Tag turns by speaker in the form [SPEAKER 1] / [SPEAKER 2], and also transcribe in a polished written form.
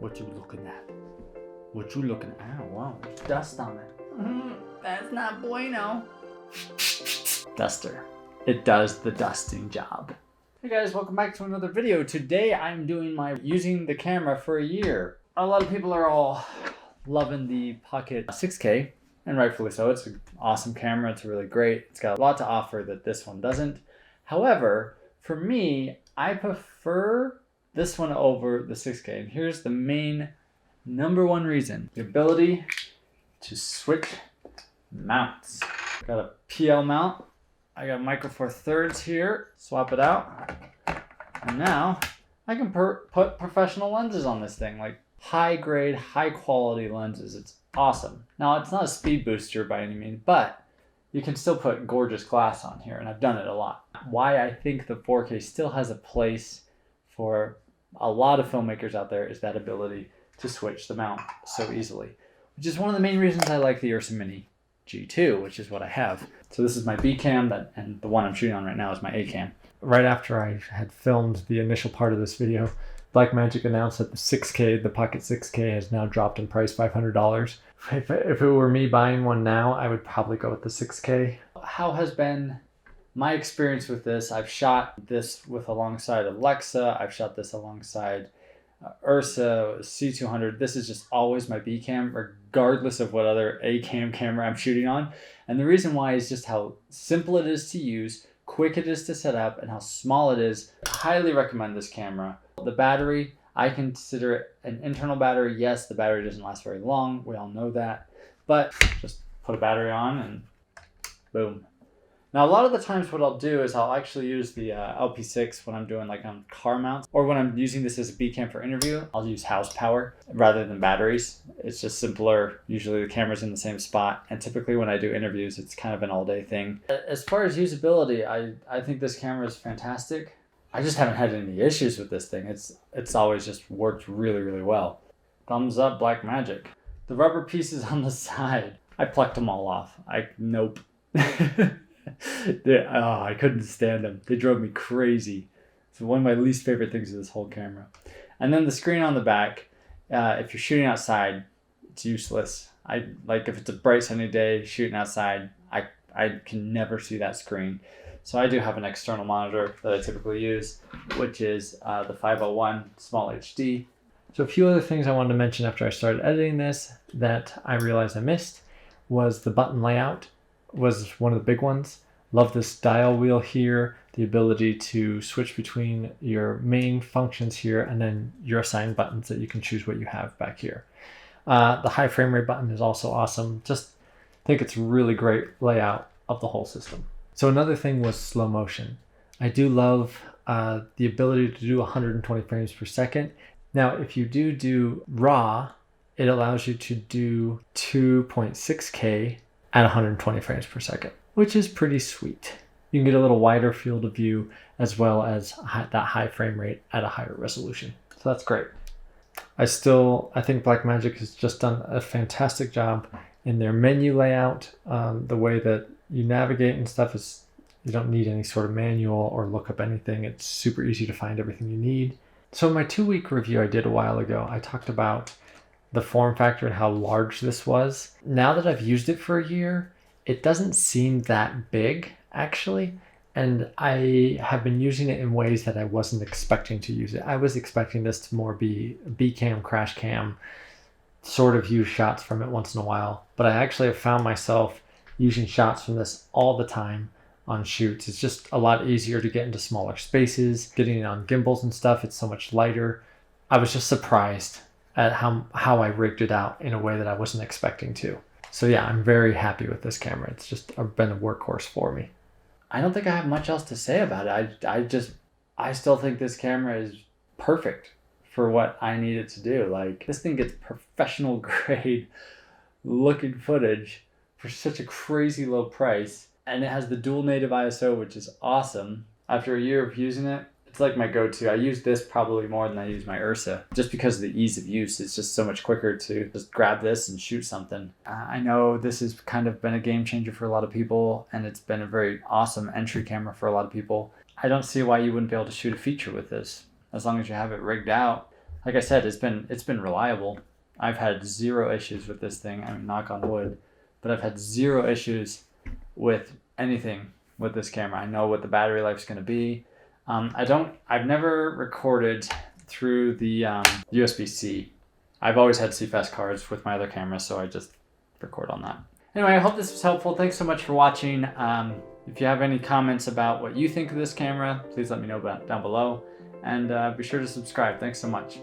[SPEAKER 1] What you looking at? What you looking at? Oh, wow, there's dust on it. That's not bueno. Duster. It does the dusting job. Hey guys, welcome back to another video. Today I'm doing my using the camera for a year. A lot of people are all loving the Pocket 6K, and rightfully so. It's an awesome camera. It's really great. It's got a lot to offer that this one doesn't. However, for me, I prefer this one over the 6K. And here's the main number one reason. The ability to switch mounts. Got a PL mount. I got Micro Four Thirds here. Swap it out. And now I can put professional lenses on this thing, like high grade, high quality lenses. It's awesome. Now it's not a speed booster by any means, but you can still put gorgeous glass on here, and I've done it a lot. Why I think the 4K still has a place for a lot of filmmakers out there is that ability to switch the mount so easily, which is one of the main reasons I like the URSA Mini G2, which is what I have. So this is my B cam, and the one I'm shooting on right now is my A cam.
[SPEAKER 2] Right after I had filmed the initial part of this video, Blackmagic announced that the 6K, the Pocket 6K, has now dropped in price $500. If it were me buying one now, I would probably go with the 6K.
[SPEAKER 1] How has been my experience with this? I've shot this alongside of Lexar. I've shot this alongside URSA, C200. This is just always my B cam, regardless of what other A cam camera I'm shooting on. And the reason why is just how simple it is to use, quick it is to set up, and how small it is. I highly recommend this camera. The battery, I consider it an internal battery. Yes, the battery doesn't last very long. We all know that. But just put a battery on and boom. Now, a lot of the times what I'll do is I'll actually use the LP6 when I'm doing like on car mounts, or when I'm using this as a B cam for interview, I'll use house power rather than batteries. It's just simpler. Usually the camera's in the same spot. And typically when I do interviews, it's kind of an all day thing. As far as usability, I think this camera is fantastic. I just haven't had any issues with this thing. It's always just worked really, really well. Thumbs up, Blackmagic. The rubber pieces on the side, I plucked them all off. Nope. I couldn't stand them. They drove me crazy. It's one of my least favorite things of this whole camera. And then the screen on the back, if you're shooting outside, it's useless. If it's a bright sunny day shooting outside, I can never see that screen. So I do have an external monitor that I typically use, which is the 501 Small HD.
[SPEAKER 2] So a few other things I wanted to mention after I started editing this that I realized I missed was the button layout was one of the big ones. Love this dial wheel here, the ability to switch between your main functions here and then your assigned buttons that you can choose what you have back here. The high frame rate button is also awesome. Just think it's a really great layout of the whole system. So another thing was slow motion. I do love the ability to do 120 frames per second. Now, if you do RAW, it allows you to do 2.6K at 120 frames per second, which is pretty sweet. You can get a little wider field of view as well as that high frame rate at a higher resolution. So that's great. I think Blackmagic has just done a fantastic job in their menu layout. The way that you navigate and stuff is, you don't need any sort of manual or look up anything. It's super easy to find everything you need. So in my 2-week review I did a while ago, I talked about the form factor and how large this was. Now that I've used it for a year, it doesn't seem that big actually. And I have been using it in ways that I wasn't expecting to use it. I was expecting this to more be B cam, crash cam, sort of use shots from it once in a while. But I actually have found myself using shots from this all the time on shoots. It's just a lot easier to get into smaller spaces, getting it on gimbals and stuff. It's so much lighter. I was just surprised at how I rigged it out in a way that I wasn't expecting to. So yeah, I'm very happy with this camera. It's just been a workhorse for me.
[SPEAKER 1] I don't think I have much else to say about it. I still think this camera is perfect for what I need it to do. Like, this thing gets professional grade looking footage for such a crazy low price. And it has the dual native ISO, which is awesome. After a year of using it, it's like my go-to. I use this probably more than I use my URSA, just because of the ease of use. It's just so much quicker to just grab this and shoot something. I know this has kind of been a game changer for a lot of people, and it's been a very awesome entry camera for a lot of people. I don't see why you wouldn't be able to shoot a feature with this, as long as you have it rigged out. like I said, it's been reliable. I've had zero issues with this thing. I mean, knock on wood, but I've had zero issues with anything with this camera. I know what the battery life is going to be. I've never recorded through the USB-C. I've always had CFast cards with my other camera, so I just record on that. Anyway, I hope this was helpful. Thanks so much for watching. If you have any comments about what you think of this camera, please let me know down below. And be sure to subscribe. Thanks so much.